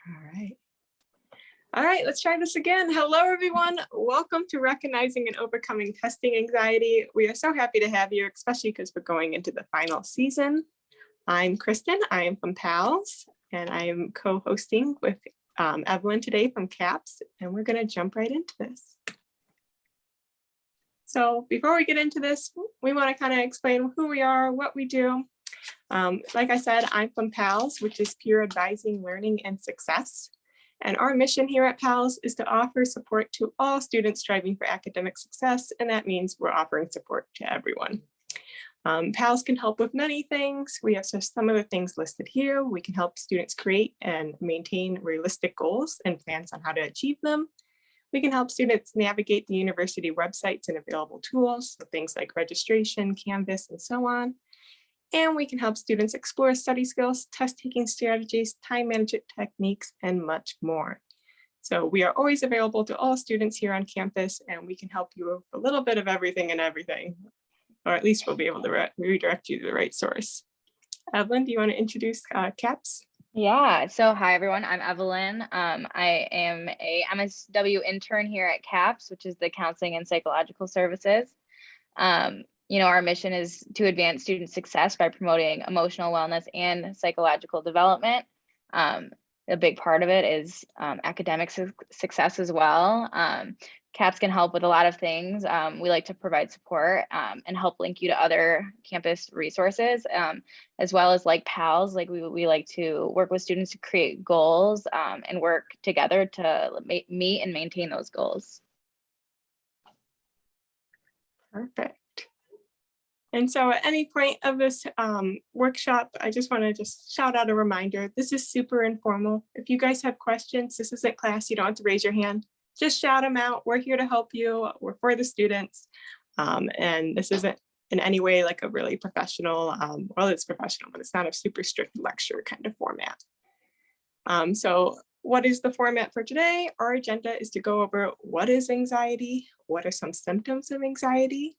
All right. All right, let's try this again. Hello, everyone. Welcome to Recognizing and Overcoming Testing Anxiety. We are so happy to have you, especially because we're going into the final season. I'm Kristen. I am from PALS, and I am co-hosting with Evelyn today from CAPS, and we're going to jump right into this. So before we get into this, we want to kind of explain who we are, what we do. Like I said, I'm from PALS, which is Peer Advising, Learning, and Success. And our mission here at PALS is to offer support to all students striving for academic success. And that means we're offering support to everyone. PALS can help with many things. We have some of the things listed here. We can help students create and maintain realistic goals and plans on how to achieve them. We can help students navigate the university websites and available tools, so things like registration, Canvas, and so on. And we can help students explore study skills, test-taking strategies, time management techniques, and much more. So we are always available to all students here on campus, and we can help you with a little bit of everything and everything, or at least we'll be able to redirect you to the right source. Evelyn, do you want to introduce CAPS? Yeah, so hi everyone, I'm Evelyn. I am a MSW intern here at CAPS, which is the Counseling and Psychological Services. Our mission is to advance student success by promoting emotional wellness and psychological development. A big part of it is academic success as well. CAPS can help with a lot of things. We like to provide support and help link you to other campus resources, as well as like PALS, like we like to work with students to create goals and work together to meet and maintain those goals. Perfect. And so at any point of this workshop, I just want to shout out a reminder. This is super informal. If you guys have questions, this isn't class. You don't have to raise your hand. Just shout them out. We're here to help you. We're for the students. And this isn't in any way like a really professional, well, it's professional, but it's not a super strict lecture kind of format. So what is the format for today? Our agenda is to go over what is anxiety? What are some symptoms of anxiety?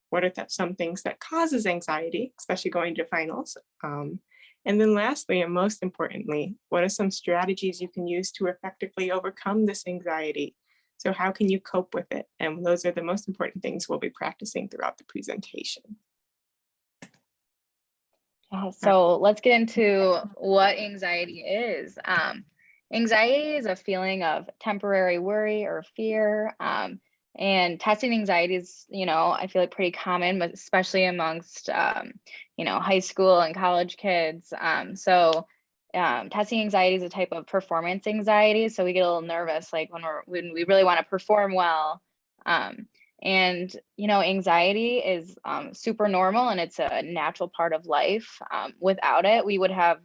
What are some things that causes anxiety, especially going to finals? And then lastly, and most importantly, what are some strategies you can use to effectively overcome this anxiety? So how can you cope with it? And those are the most important things we'll be practicing throughout the presentation. So let's get into what anxiety is. Anxiety is a feeling of temporary worry or fear. And testing anxiety is, I feel like pretty common, but especially amongst, high school and college kids. Testing anxiety is a type of performance anxiety. So we get a little nervous, like when we really want to perform well. Anxiety is super normal and it's a natural part of life. Without it, we would have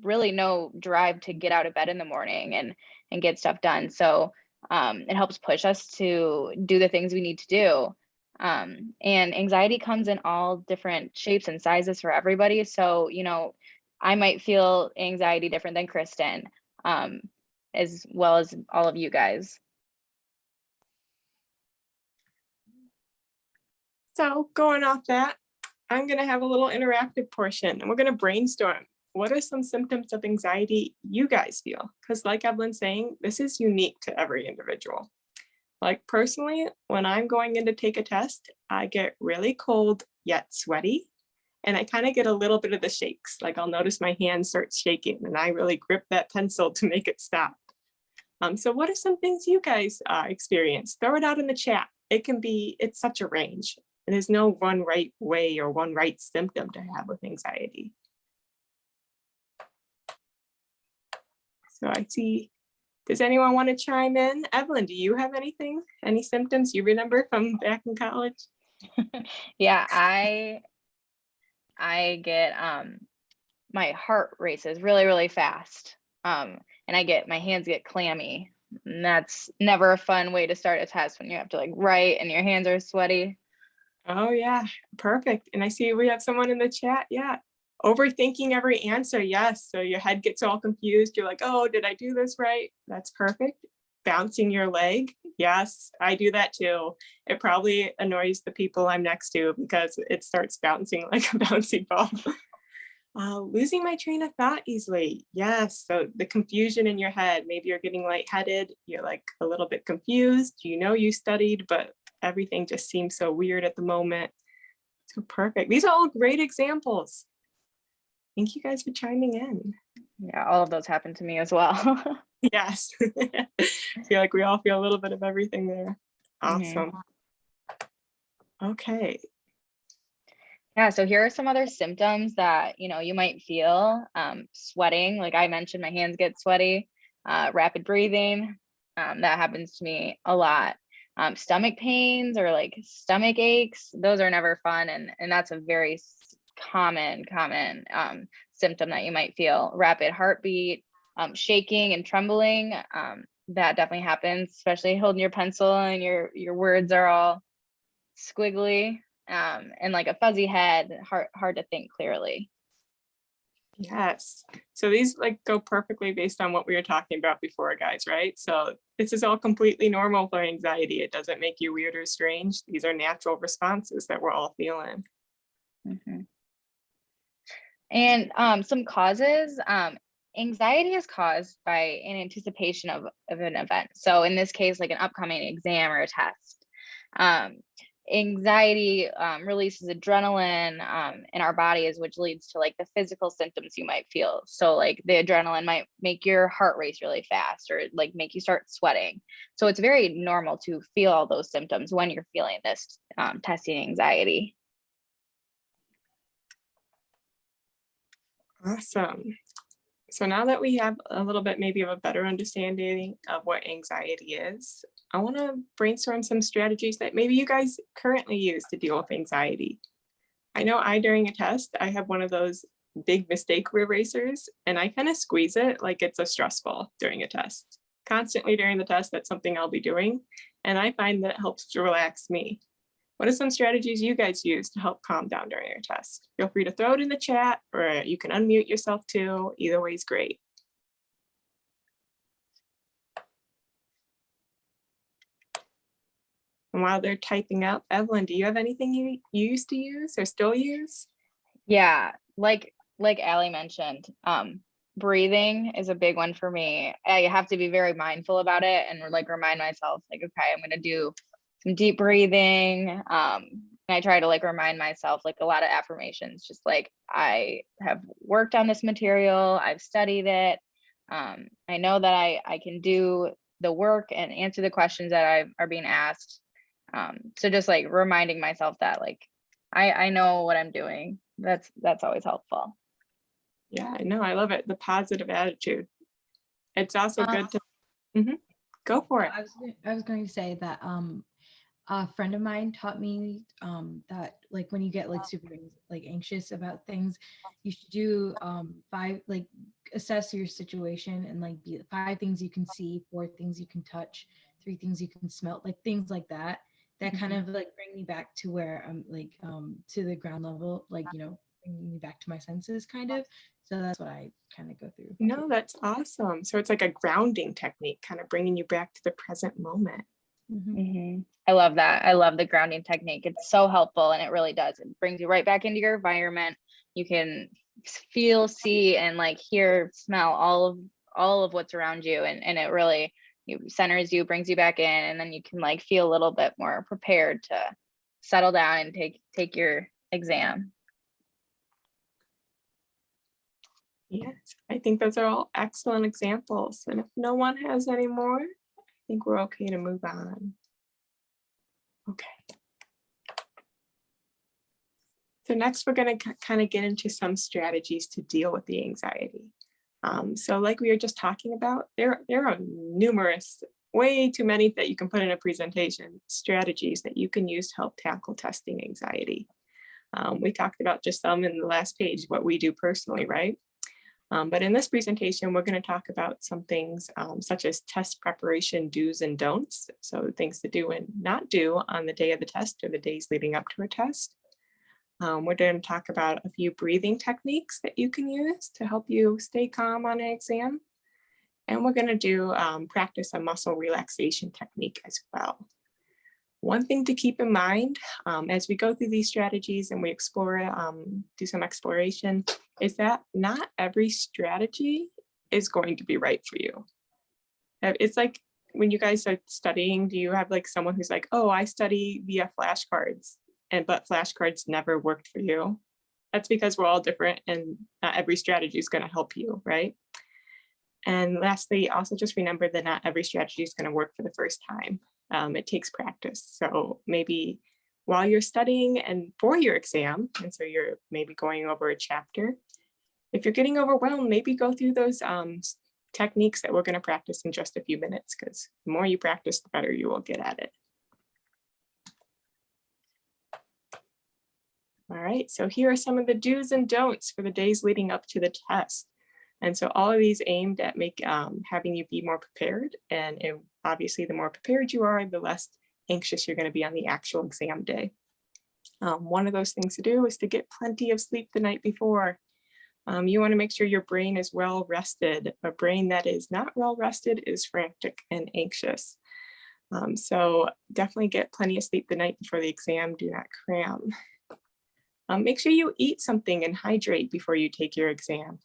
really no drive to get out of bed in the morning and get stuff done. So it helps push us to do the things we need to do. And anxiety comes in all different shapes and sizes for everybody. So, I might feel anxiety different than Kristen, as well as all of you guys. So going off that, I'm going to have a little interactive portion and we're going to brainstorm. What are some symptoms of anxiety you guys feel? Because like Evelyn's saying, this is unique to every individual. Like personally, when I'm going in to take a test, I get really cold yet sweaty. And I kind of get a little bit of the shakes. Like I'll notice my hand starts shaking and I really grip that pencil to make it stop. So what are some things you guys experience? Throw it out in the chat. It's such a range. And there's no one right way or one right symptom to have with anxiety. So I see, does anyone want to chime in? Evelyn, do you have anything? Any symptoms you remember from back in college? Yeah, I get, my heart races really, really fast. And my hands get clammy. And that's never a fun way to start a test when you have to like write and your hands are sweaty. Oh yeah, perfect. And I see we have someone in the chat. Yeah. Overthinking every answer, yes. So your head gets all confused. You're like, oh, did I do this right? That's perfect. Bouncing your leg. Yes, I do that too. It probably annoys the people I'm next to because it starts bouncing like a bouncy ball. Losing my train of thought easily. Yes. So the confusion in your head, maybe you're getting lightheaded, you're like a little bit confused, you know you studied, but everything just seems so weird at the moment. So perfect. These are all great examples. Thank you guys for chiming in. Yeah, all of those happened to me as well. Yes. I feel like we all feel a little bit of everything there. Awesome. Okay. Yeah, so here are some other symptoms that you might feel. Sweating, like I mentioned, my hands get sweaty. Rapid breathing, that happens to me a lot. Stomach pains or like stomach aches, those are never fun, and that's a very common symptom that you might feel. Rapid heartbeat, shaking and trembling, that definitely happens, especially holding your pencil and your words are all squiggly, and like a fuzzy head, hard to think clearly. Yes. So these like go perfectly based on what we were talking about before, guys, right? So this is all completely normal for anxiety. It doesn't make you weird or strange. These are natural responses that we're all feeling. And some causes, anxiety is caused by an anticipation of an event. So in this case, like an upcoming exam or a test. Anxiety releases adrenaline in our bodies, which leads to like the physical symptoms you might feel. So like the adrenaline might make your heart race really fast or like make you start sweating. So it's very normal to feel all those symptoms when you're feeling this testing anxiety. Awesome. So now that we have a little bit maybe of a better understanding of what anxiety is, I want to brainstorm some strategies that maybe you guys currently use to deal with anxiety. I know during a test, I have one of those big mistake erasers and I kind of squeeze it like it's a stress ball during a test. Constantly during the test, that's something I'll be doing. And I find that helps to relax me. What are some strategies you guys use to help calm down during your test? Feel free to throw it in the chat or you can unmute yourself too. Either way is great. And while they're typing up, Evelyn, do you have anything you used to use or still use? Yeah, like Allie mentioned, breathing is a big one for me. I have to be very mindful about it and like remind myself like, okay, I'm gonna do some deep breathing. And I try to like remind myself like a lot of affirmations, just like I have worked on this material, I've studied it. I know that I can do the work and answer the questions that are being asked. So just like reminding myself that like I know what I'm doing. That's always helpful. Yeah, I know. I love it. The positive attitude. It's also good to go for it. I was going to say that a friend of mine taught me that like when you get like super like anxious about things, you should do 5 like assess your situation and like be 5 things you can see, 4 things you can touch, 3 things you can smell, like things like that. That kind of like bring me back to where I'm like to the ground level, like bringing me back to my senses kind of. So that's what I kind of go through. No, that's awesome. So it's like a grounding technique, kind of bringing you back to the present moment. I love that. I love the grounding technique. It's so helpful and it really does. It brings you right back into your environment. You can feel, see, and like hear, smell all of what's around you. And it really centers you, brings you back in, and then you can like feel a little bit more prepared to settle down and take your exam. Yes, I think those are all excellent examples. And if no one has any more, I think we're okay to move on. Okay. So next we're going to kind of get into some strategies to deal with the anxiety. So like we were just talking about, there are numerous, way too many that you can put in a presentation, strategies that you can use to help tackle testing anxiety. We talked about just some in the last page, what we do personally, right? But in this presentation, we're going to talk about some things such as test preparation do's and don'ts. So things to do and not do on the day of the test or the days leading up to a test. We're going to talk about a few breathing techniques that you can use to help you stay calm on an exam. And we're going to do practice a muscle relaxation technique as well. One thing to keep in mind as we go through these strategies and we explore, do some exploration, is that not every strategy is going to be right for you. It's like when you guys are studying, do you have like someone who's like, oh, I study via flashcards, but flashcards never worked for you? That's because we're all different and not every strategy is going to help you, right? And lastly, also just remember that not every strategy is going to work for the first time. It takes practice. So maybe while you're studying and for your exam, and so you're maybe going over a chapter, if you're getting overwhelmed, maybe go through those techniques that we're going to practice in just a few minutes, because the more you practice, the better you will get at it. All right, so here are some of the do's and don'ts for the days leading up to the test. And so all of these aimed at having you be more prepared. And obviously, the more prepared you are, the less anxious you're going to be on the actual exam day. One of those things to do is to get plenty of sleep the night before. You want to make sure your brain is well rested. A brain that is not well rested is frantic and anxious. So definitely get plenty of sleep the night before the exam. Do not cram. Make sure you eat something and hydrate before you take your exam.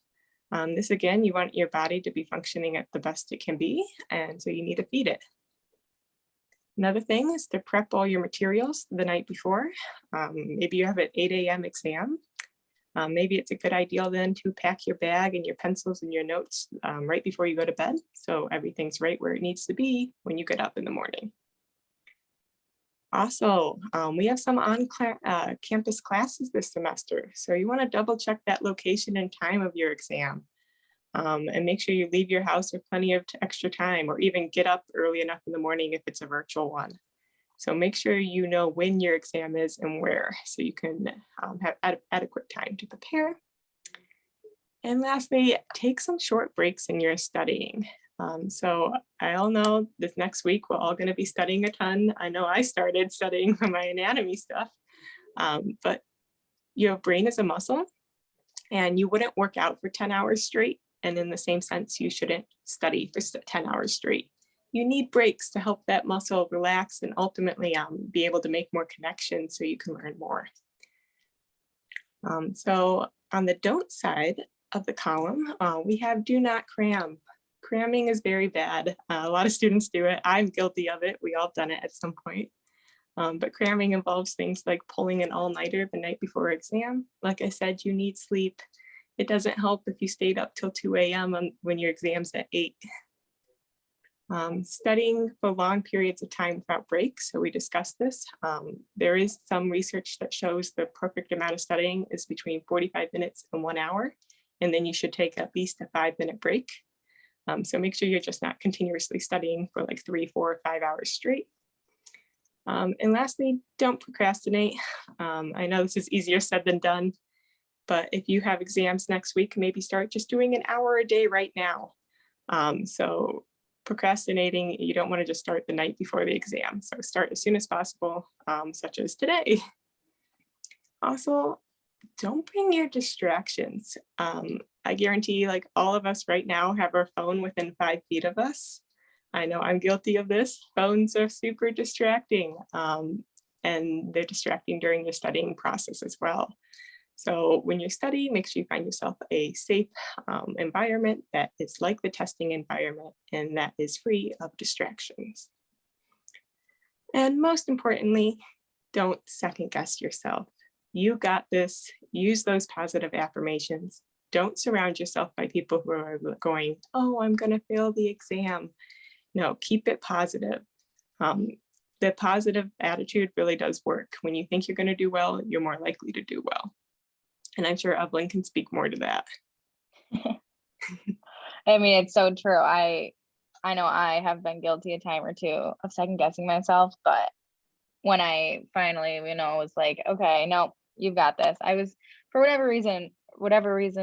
This again, you want your body to be functioning at the best it can be, and so you need to feed it. Another thing is to prep all your materials the night before. Maybe you have an 8 a.m. exam. Maybe it's a good idea then to pack your bag and your pencils and your notes right before you go to bed, so everything's right where it needs to be when you get up in the morning. Also, we have some on-campus classes this semester, so you want to double check that location and time of your exam, and make sure you leave your house with plenty of extra time, or even get up early enough in the morning if it's a virtual one. So make sure you know when your exam is and where, so you can have adequate time to prepare. And lastly, take some short breaks in your studying. So I all know this next week, we're all going to be studying a ton. I know I started studying for my anatomy stuff, but your brain is a muscle, and you wouldn't work out for 10 hours straight. And in the same sense, you shouldn't study for 10 hours straight. You need breaks to help that muscle relax and ultimately be able to make more connections so you can learn more. So on the don't side of the column, we have do not cram. Cramming is very bad. A lot of students do it. I'm guilty of it. We all done it at some point. But cramming involves things like pulling an all-nighter the night before exam. Like I said, you need sleep. It doesn't help if you stayed up till 2 a.m. when your exam's at 8. Studying for long periods of time without breaks. So we discussed this. There is some research that shows the perfect amount of studying is between 45 minutes and 1 hour. And then you should take at least a 5-minute break. So make sure you're just not continuously studying for like 3, 4, or 5 hours straight. And lastly, don't procrastinate. I know this is easier said than done, but if you have exams next week, maybe start just doing an hour a day right now. So procrastinating, you don't want to just start the night before the exam. So start as soon as possible, such as today. Also, don't bring your distractions. I guarantee like all of us right now have our phone within 5 feet of us. I know I'm guilty of this. Phones are super distracting, and they're distracting during your studying process as well. So when you study, make sure you find yourself a safe environment that is like the testing environment and that is free of distractions. And most importantly, don't second guess yourself. You got this. Use those positive affirmations. Don't surround yourself by people who are going, oh, I'm going to fail the exam. No, keep it positive. The positive attitude really does work. When you think you're going to do well, you're more likely to do well. And I'm sure Evelyn can speak more to that. I mean, it's so true. I know I have been guilty a time or two of second guessing myself, but when I finally, was like, okay, no, you've got this. I was, for whatever reason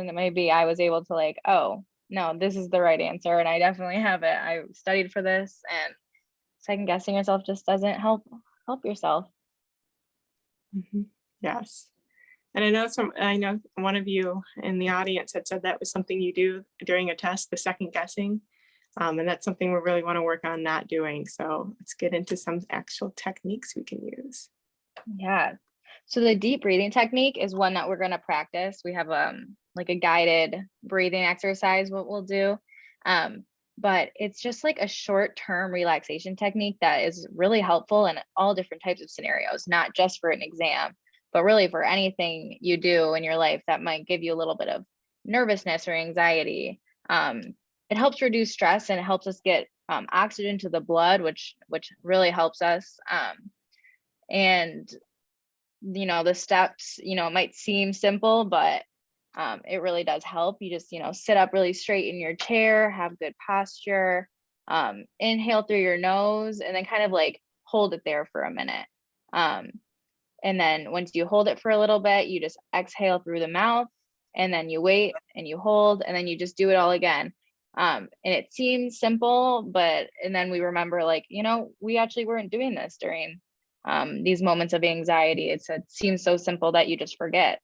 it may be, I was able to like, oh, no, this is the right answer. And I definitely have it. I studied for this, and second guessing yourself just doesn't help yourself. Mm-hmm. Yes. And I know one of you in the audience had said that was something you do during a test, the second guessing. And that's something we really want to work on not doing. So let's get into some actual techniques we can use. Yeah. So the deep breathing technique is one that we're going to practice. We have like a guided breathing exercise, what we'll do. But it's just like a short-term relaxation technique that is really helpful in all different types of scenarios, not just for an exam, but really for anything you do in your life that might give you a little bit of nervousness or anxiety. It helps reduce stress and it helps us get oxygen to the blood, which really helps us. And you know, the steps, you know, it might seem simple, but it really does help. You just, you know, sit up really straight in your chair, have good posture, inhale through your nose, and then kind of like hold it there for a minute. And then once you hold it for a little bit, you just exhale through the mouth, and then you wait and you hold, and then you just do it all again. And it seems simple, but, and then we remember like, you know, we actually weren't doing this during these moments of anxiety. It seems so simple that you just forget.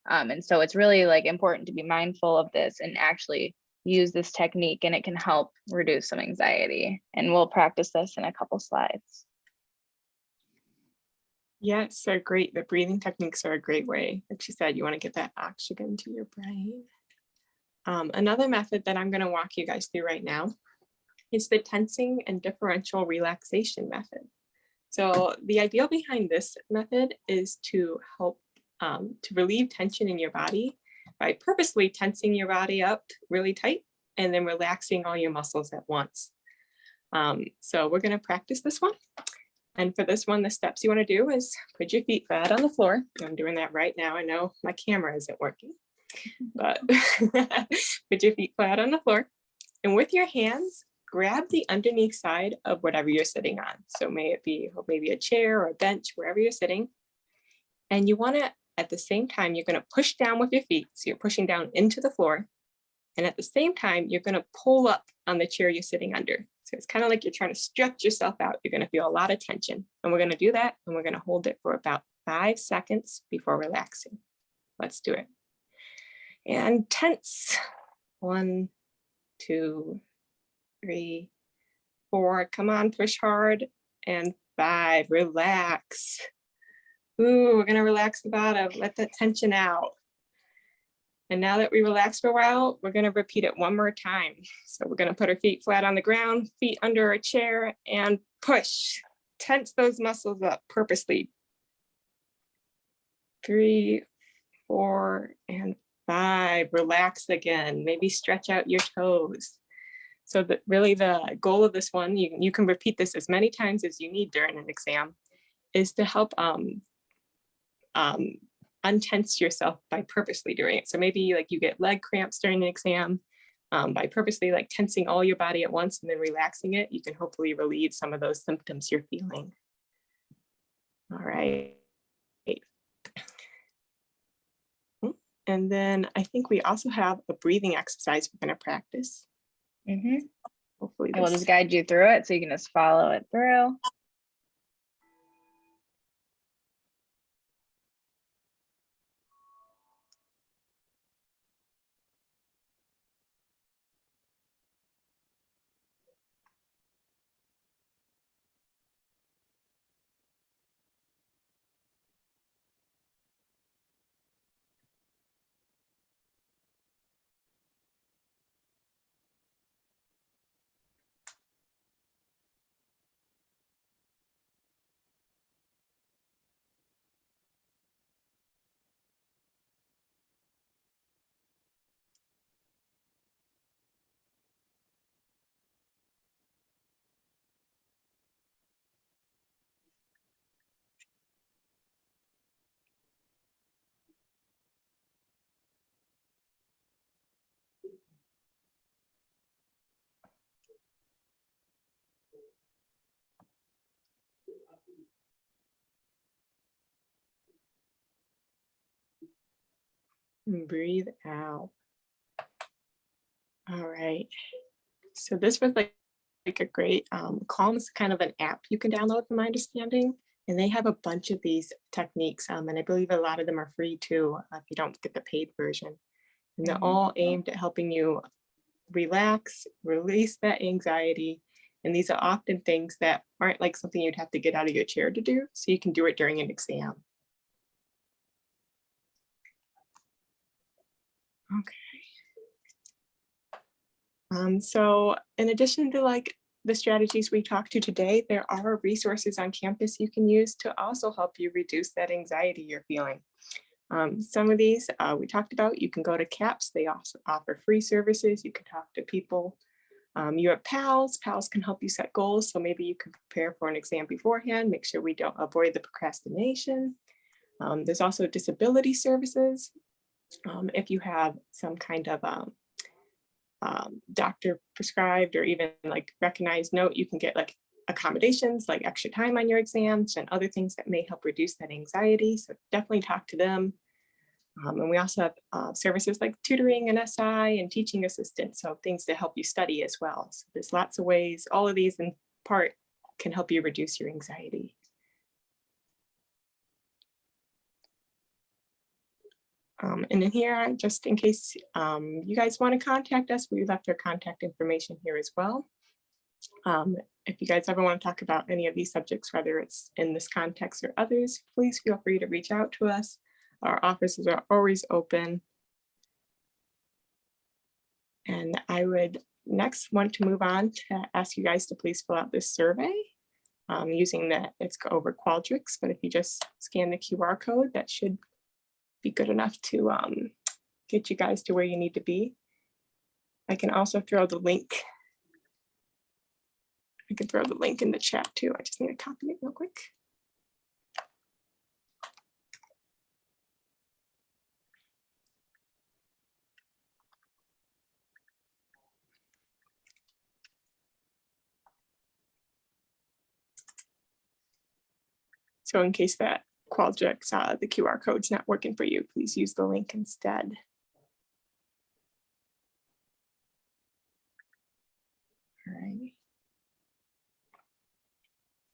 And so it's really like important to be mindful of this and actually use this technique, and it can help reduce some anxiety. And we'll practice this in a couple slides. Yes, they're great. The breathing techniques are a great way. Like she said, you want to get that oxygen to your brain. Another method that I'm going to walk you guys through right now is the tensing and differential relaxation method. So the idea behind this method is to help to relieve tension in your body by purposely tensing your body up really tight and then relaxing all your muscles at once. So we're going to practice this one. And for this one, the steps you want to do is put your feet flat on the floor. I'm doing that right now. I know my camera isn't working, but put your feet flat on the floor. And with your hands, grab the underneath side of whatever you're sitting on. So may it be maybe a chair or a bench, wherever you're sitting. And you want to, at the same time, you're going to push down with your feet. So you're pushing down into the floor. And at the same time, you're going to pull up on the chair you're sitting under. So it's kind of like you're trying to stretch yourself out. You're going to feel a lot of tension. And we're going to do that. And we're going to hold it for about 5 seconds before relaxing. Let's do it. And tense. 1, 2, 3, 4. Come on, push hard. And 5. Relax. Ooh, we're going to relax the bottom. Let that tension out. And now that we relaxed for a while, we're going to repeat it one more time. So we're going to put our feet flat on the ground, feet under a chair, and push. Tense those muscles up purposely. 3, 4, and 5. Relax again. Maybe stretch out your toes. So that really the goal of this one, you can repeat this as many times as you need during an exam, is to help untense yourself by purposely doing it. So maybe like you get leg cramps during an exam, by purposely like tensing all your body at once and then relaxing it, you can hopefully relieve some of those symptoms you're feeling. All right. And then I think we also have a breathing exercise we're going to practice. Hopefully I will just guide you through it so you can just follow it through. And breathe out. All right. So this was like a great Calm is kind of an app you can download from my understanding. And they have a bunch of these techniques. And I believe a lot of them are free too, if you don't get the paid version. And they're all aimed at helping you relax, release that anxiety. And these are often things that aren't like something you'd have to get out of your chair to do, so you can do it during an exam. Okay. So in addition to like the strategies we talked to today, there are resources on campus you can use to also help you reduce that anxiety you're feeling. Some of these we talked about. You can go to CAPS. They also offer free services. You can talk to people. You have PALS. PALS can help you set goals. So maybe you can prepare for an exam beforehand. Make sure we don't avoid the procrastination. There's also disability services. If you have some kind of doctor prescribed or even like recognized note, you can get like accommodations like extra time on your exams and other things that may help reduce that anxiety. So definitely talk to them. And we also have services like tutoring and SI and teaching assistants, so things to help you study as well. So there's lots of ways. All of these in part can help you reduce your anxiety. And in here, just in case you guys want to contact us, we left our contact information here as well. If you guys ever want to talk about any of these subjects, whether it's in this context or others, please feel free to reach out to us. Our offices are always open. And I would next want to move on to ask you guys to please fill out this survey using that. It's over Qualtrics, but if you just scan the QR code, that should be good enough to get you guys to where you need to be. I can also throw the link. I can throw the link in the chat too. I just need to copy it real quick. So in case that Qualtrics, the QR code's not working for you, please use the link instead. All right.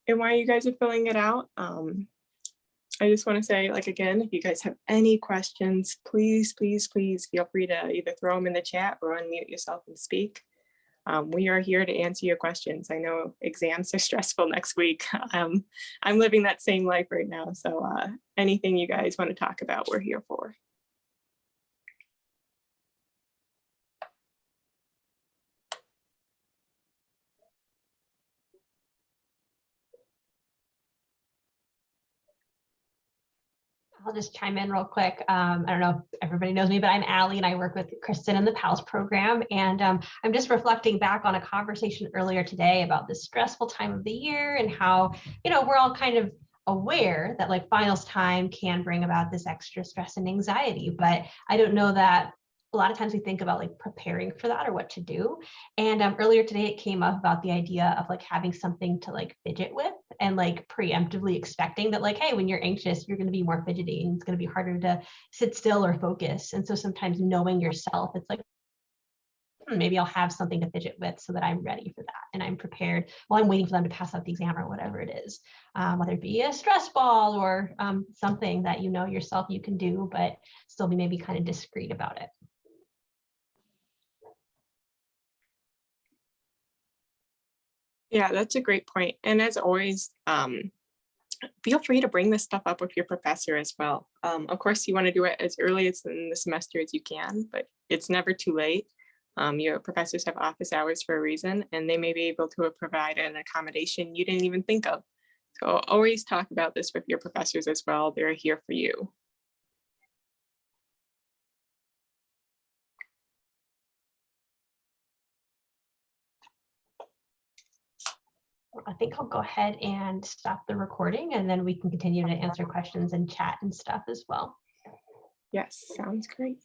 And while you guys are filling it out, I just want to say, like, again, if you guys have any questions, please, please, please feel free to either throw them in the chat or unmute yourself and speak. We are here to answer your questions. I know exams are stressful next week. I'm living that same life right now. So anything you guys want to talk about, we're here for. I'll just chime in real quick. I don't know if everybody knows me, but I'm Allie and I work with Kristen in the PALS program. And I'm just reflecting back on a conversation earlier today about this stressful time of the year and how, you know, we're all kind of aware that like finals time can bring about this extra stress and anxiety, but I don't know that a lot of times we think about like preparing for that or what to do. And earlier today, it came up about the idea of like having something to like fidget with and like preemptively expecting that like, hey, when you're anxious, you're going to be more fidgety and it's going to be harder to sit still or focus. And so sometimes knowing yourself, it's like, maybe I'll have something to fidget with so that I'm ready for that and I'm prepared while I'm waiting for them to pass out the exam or whatever it is, whether it be a stress ball or something that you know yourself you can do, but still be maybe kind of discreet about it. Yeah, that's a great point. And as always, feel free to bring this stuff up with your professor as well. Of course, you want to do it as early as in the semester as you can, but it's never too late. Your professors have office hours for a reason, and they may be able to provide an accommodation you didn't even think of. So always talk about this with your professors as well. They're here for you. I think I'll go ahead and stop the recording and then we can continue to answer questions and chat and stuff as well. Yes, sounds great.